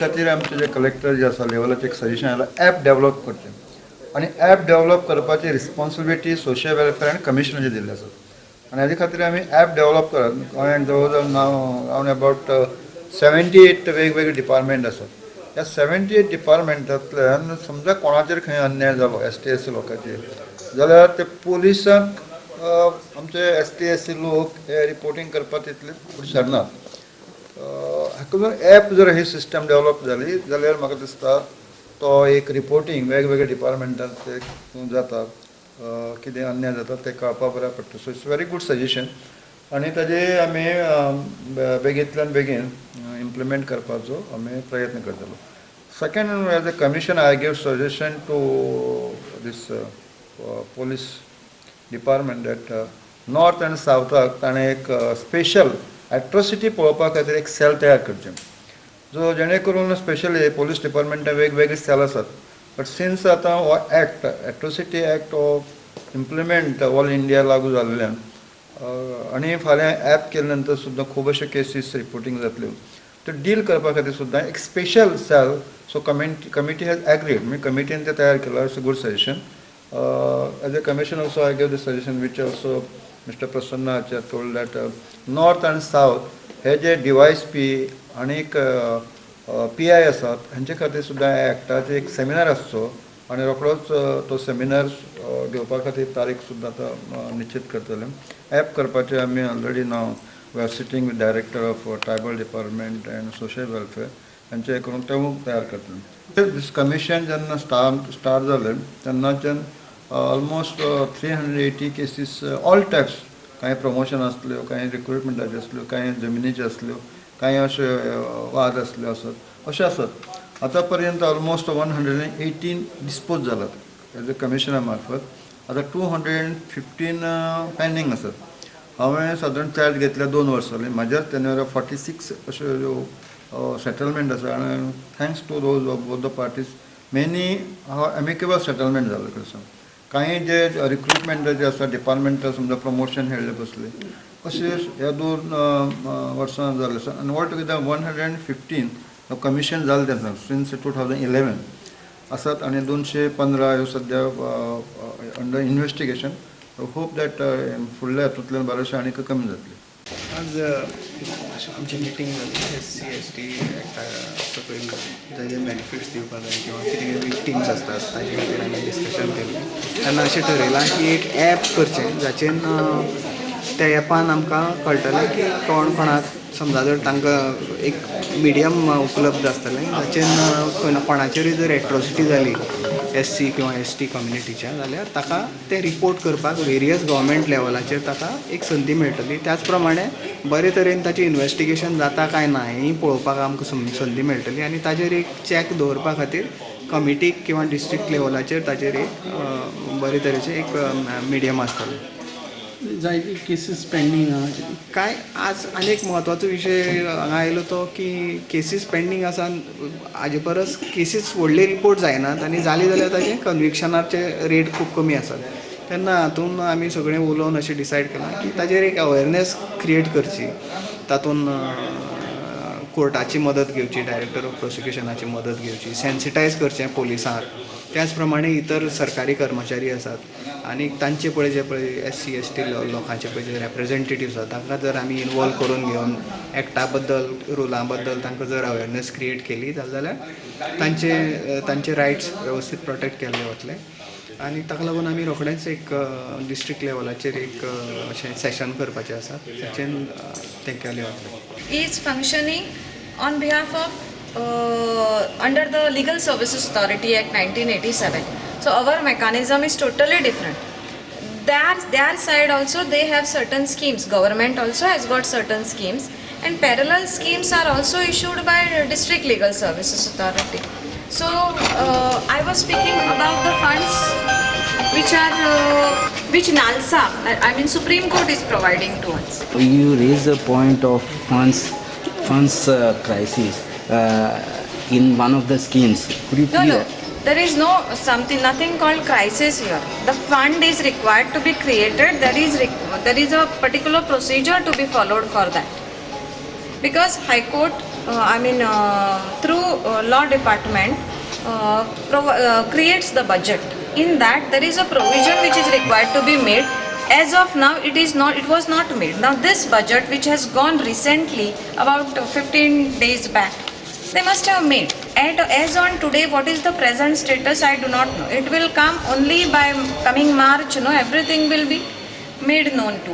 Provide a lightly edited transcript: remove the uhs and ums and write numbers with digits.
खातीर आमचे जे कलेक्टर जे आसा लेवलाचे एक सजेशन आयलां ॲप डेवलप करचें आनी ॲप डेवलप करपाची रिस्पॉन्सिबिलिटी सोशल वेलफेअर आनी कमिशनाचे दिल्ले आसात आनी हाजे खातीर आमी ॲप डेवलप करत गोंयांत जवळ जवळ नाव रावंड अबावट 78 वेगवेगळे डिपार्टमेंट आसात. ह्या 78 डिपार्टमेंटांतल्यान समजा कोणाचेर खंय अन्याय जालो ST/SC लोकांचेर जाल्यार ते पुलिसांक आमचे ST/SC लोक हे रिपोर्टींग करपाक तितले हुशार नात. हाका ॲप जर ही सिस्टम डेवलप जाली जाल्यार म्हाका दिसता तो एक रिपोर्टींग वेगवेगळ्या डिपार्टमेंटांत जाता कितें अन्याय जाता तें कळपाक बऱ्याक पडटा. So it's very good suggestion आनी ताजे आमी बेगींतल्यान बेगीन इम्प्लिमेंट करपाचो आमी प्रयत्न करतलो. Second as a commission I give suggestion to these police department that north आनी सावथाक ताणें एक स्पेशल एट्रॉसिटी पळोवपा खातीर एक सेल तयार करचें जो जेणे करून स्पेशली पोलीस डिपार्टमेंटान वेगवेगळे सेल आसात. बट सिन्स आतां हो एक्ट एट्रॉसिटी एक्ट हो इम्प्लिमेंट ऑल इंडिया लागू जाल्ल्यान आनी फाल्यां ॲप केले नंतर सुद्दां खूब अशे केसीस रिपोर्टींग जातल्यो त्यो डील करपा खातीर सुद्दां एक special cell so committee has agreed म्हणजे कमिटीन तें तयार केलां. It's a good suggestion. As a commission also I give the suggestion which also mister Prasanna Acharya told that north आनी सावथ हे जे DYSP आनीक PI आसात हांचे खातीर सुद्दां एक्टाचे एक सेमिनार आसचो आनी रोखडोच तो सेमिनार घेवपा खातीर तारीख सुद्दां आतां निश्चित करतले. ॲप करपाचें आमी ऑलरेडी नाव we are sitting with director of tribal department and social welfare हांचे करून ते तयार करतले. दीस कमिशन जेन्ना स्टार्ट जालें तेन्नाच्यान ऑलमोस्ट 380 केसीस ऑल टायप्स काही प्रमोशन आसल्यो काही रिक्रुटमेंटाच्यो आसल्यो काही जमिनीच्यो आसल्यो काही अशे वाद आसल्यो आसत अशें आसत. आतां पर्यंत ऑलमोस्ट 118 डिस्पोज जालात एज अ कमिशना मार्फत. आतां 215 पेंडींग आसात. हांवें सादारण चार्ज घेतल्या 2 वर्सां जालीं. म्हाज्याच तेन्ना 46 अश्यो ज्यो सेटलमेंट आसा आनी thanks to those of both the parties many amicable settlement जाले कसो. काही जे रिक्रुटमेंटाचे आसा डिपार्टमेंटान समजा प्रमोशन हेळ्ळे बसले अशे ह्या 2 वर्सां जाले आसा आनी ऑल टुगेदर 115 कमिशन जाले तेन्ना सिन्स 2011 आसात आनी 215 ह्यो सद्या अंडर इन्वेस्टिगेशन. होप दॅट फुडल्या हातूंतल्यान बरेंशें आनीक कमी जातलें. आज आमची मिटींग जाली SC/ST सकयल जे बेनिफिट्स दिवपाक जाय किंवा कितें विक्टिम्स आसतात ताजे खातीर आमी डिस्कशन केलें तेन्ना अशें ठरयलां की एक ॲप करचें जाचेर त्या ॲपान आमकां कळटलें की कोण कोणाक समजा जर तांकां एक मिडियम उपलब्ध आसतलें जाचेर कोणाचेरूय जर एट्रॉसिटी जाली SC किंवा ST कम्युनिटीच्या जाल्यार ताका ते रिपोर्ट करपाक वेरियस गव्हर्मेंट लेवलाचेर ताका एक संदी मेळटली. त्याच प्रमाणे बरे तरेन ताचें इन्वेस्टिगेशन जाता काय ना हेंय पळोवपाक आमकां संदी मेळटली आनी ताचेर एक चॅक दवरपा खातीर कमिटीक किंवा डिस्ट्रिक्ट लेवलाचेर ताचेर एक बरे तरेचें एक मिडियम आसतलें. जायती केसीस पेंडींग आहा काय आज आनीक म्हत्वाचो विशय हांगा आयलो तो की केसीस पेंडींग आसा हाजे परस केसीस व्हडले रिपोर्ट जायनात आनी जाली जाल्यार ताचें कन्विक्शनाचे रेट खूब कमी आसात. तेन्ना हातूंत आमी सगळें उलोवन अशें डिसायड केलां की ताचेर एक अवेरनेस क्रिएट करची. तातूंत कोर्टाची मदत घेवची डायरेक्टर ऑफ प्रोसिक्युशनाची मदत घेवची सेन्सिटायज करचें पोलिसांक. त्याच प्रमाणे इतर सरकारी कर्मचारी आसात आनी तांचे पळय जे पळय SC/ST लोकांचे पळय जे रेप्रेजेंटेटिव्स आसात तांकां जर आमी इनवॉल्व करून घेवन एक्टा बद्दल रुलां बद्दल तांकां जर अवेरनेस क्रिएट केली जाल्यार तांचे रायट्स वेवस्थीत प्रोटेक्ट केल्ले वतले. आनी ताका लागून आमी रोखडेंच एक डिस्ट्रिक्ट लेवलाचेर एक अशें सेशन करपाचें आसा ताचेर तें केलें वतलें. Is functioning on behalf of under the Legal Services Authority Act 1987. So our mechanism is totally different. Their side also they have certain schemes. Government also has got certain schemes, and parallel schemes are also issued by District Legal Services Authority. So I was speaking about the funds which NALSA, I mean Supreme Court is providing to us. You raise the point of funds crisis in one of the schemes. Could you No, there is nothing called crisis here. The fund is required to be created. There is a particular procedure to be followed for that. Because High Court through law department creates the budget. In that there is a provision which is required to be made. As of now, it was not made. Now this budget, which has gone recently, about 15 days back, they must have made. And as on today, what is the present status, I do not know. It will come only by coming March, everything will be made known to